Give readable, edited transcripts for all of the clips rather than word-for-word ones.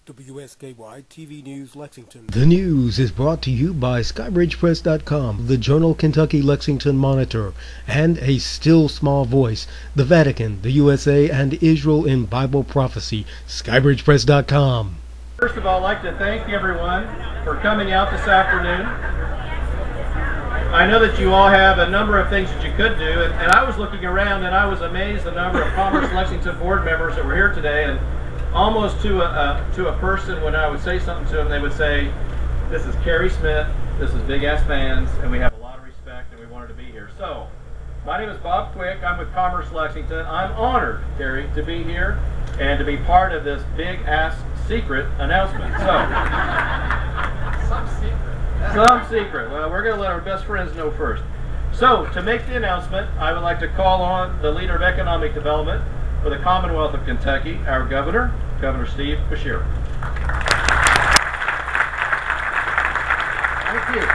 WSKY TV News Lexington. The news is brought to you by SkybridgePress.com, the Journal Kentucky Lexington Monitor, and a still small voice, the Vatican, the USA, and Israel in Bible prophecy. SkybridgePress.com. First of all, I'd like to thank everyone for coming out this afternoon. I know that you all have a number of things that you could do, and I was looking around and I was amazed the number of Commerce Lexington board members that were here today, and almost to a person, when I would say something to them, they would say, "This is Kerry Smith, this is Big Ass Fans, and we have a lot of respect and we wanted to be here." So, my name is Bob Quick, I'm with Commerce Lexington. I'm honored, Kerry, to be here and to be part of this Big Ass secret announcement. Some secret. Well, we're going to let our best friends know first. So, to make the announcement, I would like to call on the leader of economic development for the Commonwealth of Kentucky, our governor, Governor Steve Beshear. Thank you.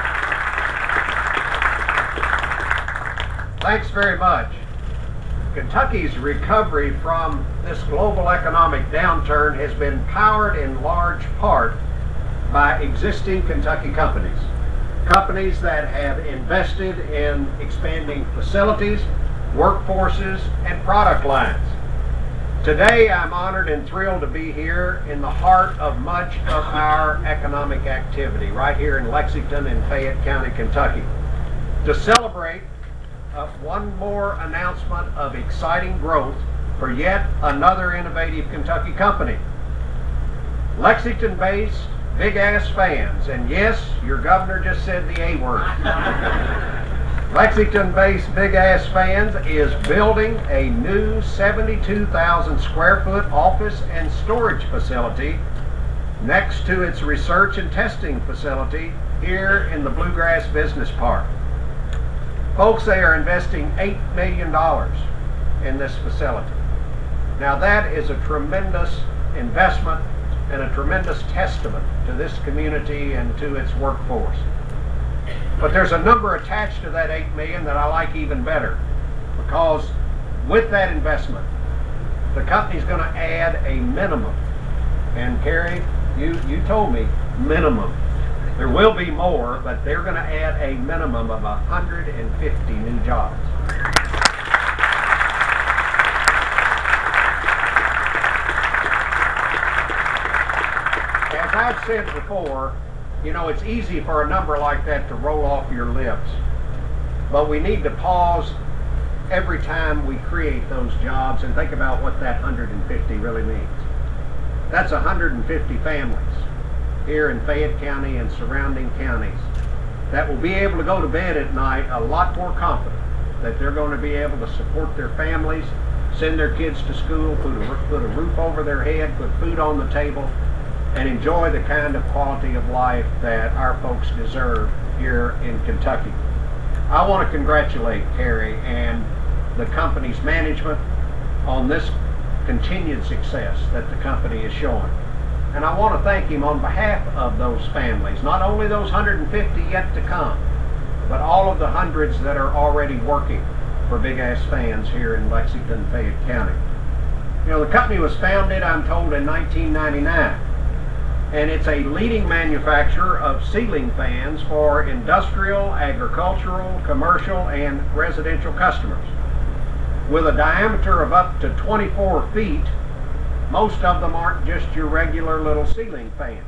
Thanks very much. Kentucky's recovery from this global economic downturn has been powered in large part by existing Kentucky companies. Companies that have invested in expanding facilities, workforces, and product lines. Today, I'm honored and thrilled to be here in the heart of much of our economic activity, right here in Lexington and Fayette County, Kentucky, to celebrate one more announcement of exciting growth for yet another innovative Kentucky company. Lexington-based Big Ass Fans, and yes, your governor just said the A word. Lexington-based Big Ass Fans is building a new 72,000 square foot office and storage facility next to its research and testing facility here in the Bluegrass Business Park. Folks, they are investing $8 million in this facility. Now that is a tremendous investment and a tremendous testament to this community and to its workforce. But there's a number attached to that $8 million that I like even better, because with that investment, the company's going to add a minimum. And Kerry, you told me minimum. There will be more, but they're going to add a minimum of 150 new jobs. As I've said before, you know, it's easy for a number like that to roll off your lips, but we need to pause every time we create those jobs and think about what that 150 really means. That's 150 families here in Fayette County and surrounding counties that will be able to go to bed at night a lot more confident that they're going to be able to support their families, send their kids to school, put a roof over their head, put food on the table, and enjoy the kind of quality of life that our folks deserve here in Kentucky. I want to congratulate Kerry and the company's management on this continued success that the company is showing. And I want to thank him on behalf of those families, not only those 150 yet to come, but all of the hundreds that are already working for Big Ass Fans here in Lexington, Fayette County. You know, the company was founded, I'm told, in 1999. And it's a leading manufacturer of ceiling fans for industrial, agricultural, commercial, and residential customers. With a diameter of up to 24 feet, most of them aren't just your regular little ceiling fans.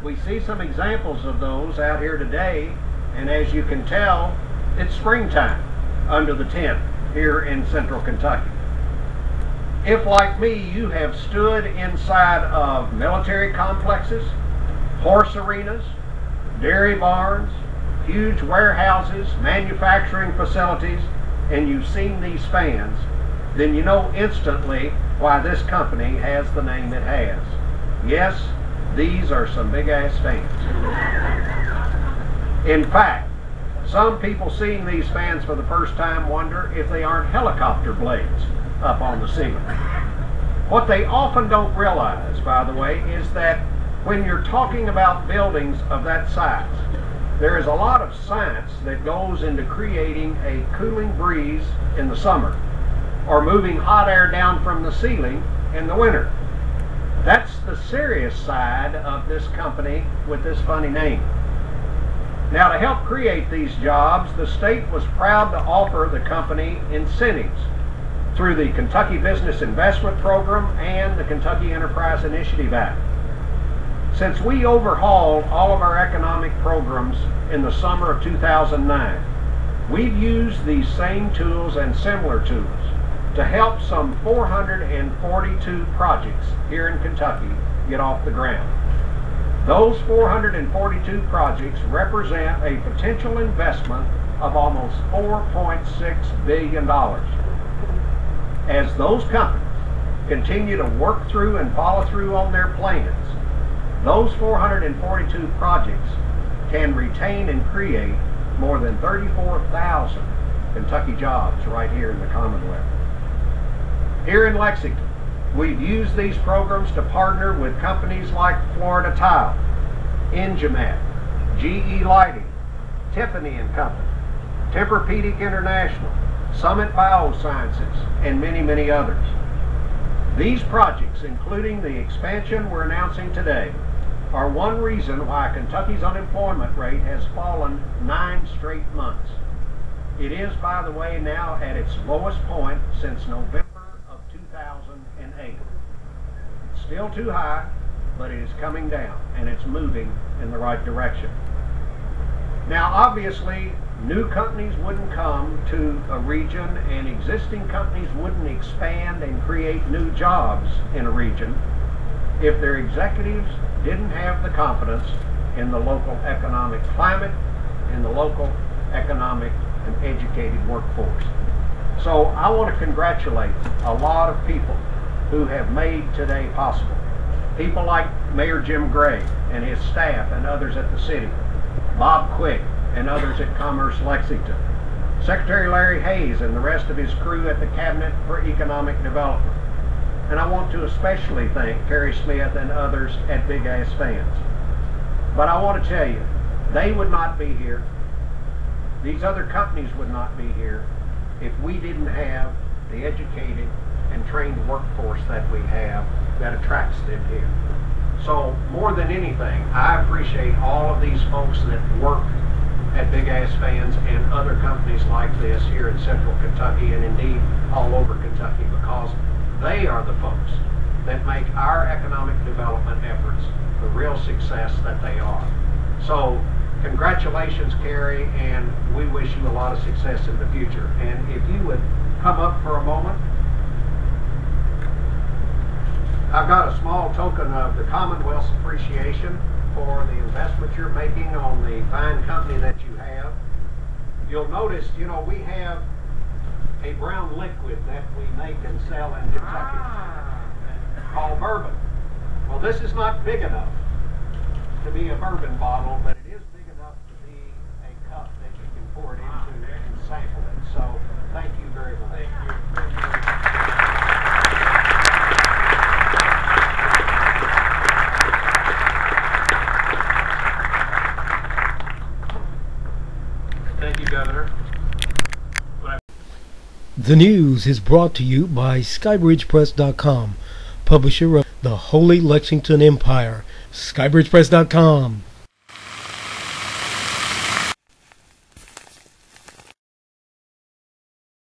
We see some examples of those out here today, and as you can tell, it's springtime under the tent here in central Kentucky. If, like me, you have stood inside of military complexes, horse arenas, dairy barns, huge warehouses, manufacturing facilities, and you've seen these fans, then you know instantly why this company has the name it has. Yes, these are some Big Ass Fans. In fact, some people seeing these fans for the first time wonder if they aren't helicopter blades up on the ceiling. What they often don't realize, by the way, is that when you're talking about buildings of that size, there is a lot of science that goes into creating a cooling breeze in the summer, or moving hot air down from the ceiling in the winter. That's the serious side of this company with this funny name. Now, to help create these jobs, the state was proud to offer the company incentives through the Kentucky Business Investment Program and the Kentucky Enterprise Initiative Act. Since we overhauled all of our economic programs in the summer of 2009, we've used these same tools and similar tools to help some 442 projects here in Kentucky get off the ground. Those 442 projects represent a potential investment of almost $4.6 billion. As those companies continue to work through and follow through on their plans, those 442 projects can retain and create more than 34,000 Kentucky jobs right here in the Commonwealth. Here in Lexington, we've used these programs to partner with companies like Florida Tile, Engimat, GE Lighting, Tiffany & Company, Tempur-Pedic International, Summit Biosciences, and many, many others. These projects, including the expansion we're announcing today, are one reason why Kentucky's unemployment rate has fallen 9 straight months. It is, by the way, now at its lowest point since November of 2008. It's still too high, but it is coming down, and it's moving in the right direction. Now, obviously, new companies wouldn't come to a region, and existing companies wouldn't expand and create new jobs in a region if their executives didn't have the confidence in the local economic climate, in the local economic and educated workforce. So I want to congratulate a lot of people who have made today possible. People like Mayor Jim Gray and his staff and others at the city, Bob Quick and others at Commerce Lexington, Secretary Larry Hayes and the rest of his crew at the Cabinet for Economic Development. And I want to especially thank Terry Smith and others at Big Ass Fans. But I want to tell you, they would not be here, these other companies would not be here, if we didn't have the educated and trained workforce that we have that attracts them here. So more than anything, I appreciate all of these folks that work at Big Ass Fans and other companies like this here in Central Kentucky and indeed all over Kentucky, because they are the folks that make our economic development efforts the real success that they are. So congratulations, Carrie, and we wish you a lot of success in the future. And if you would come up for a moment. I've got a small token of the Commonwealth's appreciation for the investment you're making on the fine company that you have. You'll notice, you know, we have a brown liquid that we make and sell in Kentucky called bourbon. Well, this is not big enough to be a bourbon bottle, but it is big enough to be a cup that you can pour it into and sample it. So thank you very much. Thank you. Thank you, Governor. The news is brought to you by SkybridgePress.com, publisher of the Holy Lexington Empire. SkybridgePress.com.